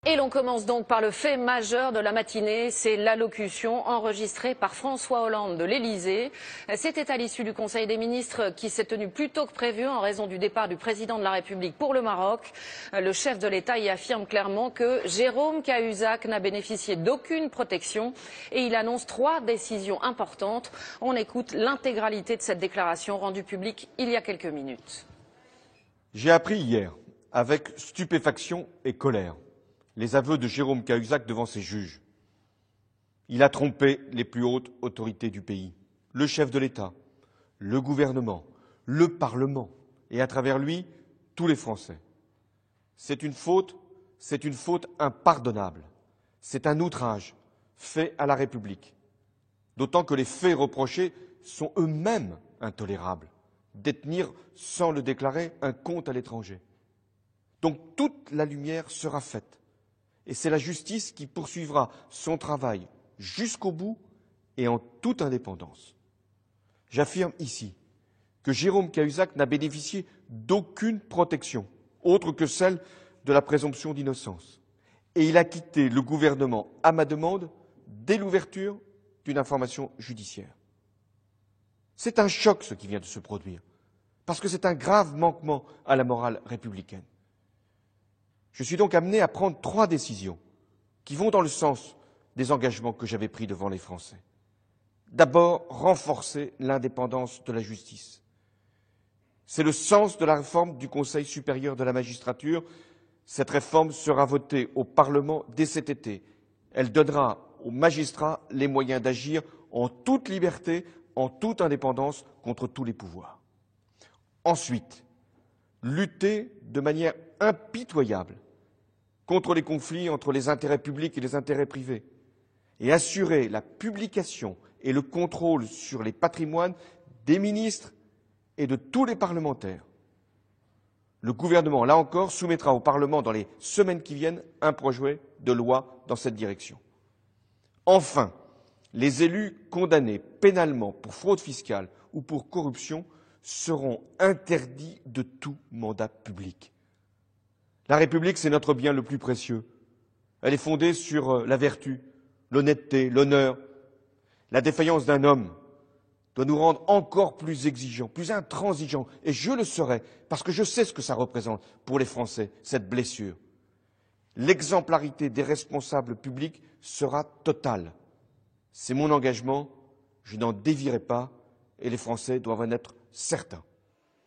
Et l'on commence donc par le fait majeur de la matinée, c'est l'allocution enregistrée par François Hollande de l'Élysée. C'était à l'issue du Conseil des ministres qui s'est tenu plus tôt que prévu en raison du départ du président de la République pour le Maroc. Le chef de l'État y affirme clairement que Jérôme Cahuzac n'a bénéficié d'aucune protection et il annonce 3 décisions importantes. On écoute l'intégralité de cette déclaration rendue publique il y a quelques minutes. J'ai appris hier, avec stupéfaction et colère, les aveux de Jérôme Cahuzac devant ses juges. Il a trompé les plus hautes autorités du pays, le chef de l'État, le gouvernement, le Parlement et à travers lui, tous les Français. C'est une faute impardonnable. C'est un outrage fait à la République. D'autant que les faits reprochés sont eux-mêmes intolérables. Détenir sans le déclarer un compte à l'étranger. Donc toute la lumière sera faite. Et c'est la justice qui poursuivra son travail jusqu'au bout et en toute indépendance. J'affirme ici que Jérôme Cahuzac n'a bénéficié d'aucune protection, autre que celle de la présomption d'innocence. Et il a quitté le gouvernement à ma demande dès l'ouverture d'une information judiciaire. C'est un choc ce qui vient de se produire, parce que c'est un grave manquement à la morale républicaine. Je suis donc amené à prendre 3 décisions qui vont dans le sens des engagements que j'avais pris devant les Français. D'abord, renforcer l'indépendance de la justice. C'est le sens de la réforme du Conseil supérieur de la magistrature. Cette réforme sera votée au Parlement dès cet été. Elle donnera aux magistrats les moyens d'agir en toute liberté, en toute indépendance contre tous les pouvoirs. Ensuite, lutter de manière impitoyable contre les conflits entre les intérêts publics et les intérêts privés et assurer la publication et le contrôle sur les patrimoines des ministres et de tous les parlementaires. Le gouvernement, là encore, soumettra au Parlement dans les semaines qui viennent un projet de loi dans cette direction. Enfin, les élus condamnés pénalement pour fraude fiscale ou pour corruption seront interdits de tout mandat public. La République, c'est notre bien le plus précieux. Elle est fondée sur la vertu, l'honnêteté, l'honneur. La défaillance d'un homme doit nous rendre encore plus exigeants, plus intransigeants. Et je le serai, parce que je sais ce que ça représente pour les Français, cette blessure. L'exemplarité des responsables publics sera totale. C'est mon engagement, je n'en dévierai pas, et les Français doivent en être certains.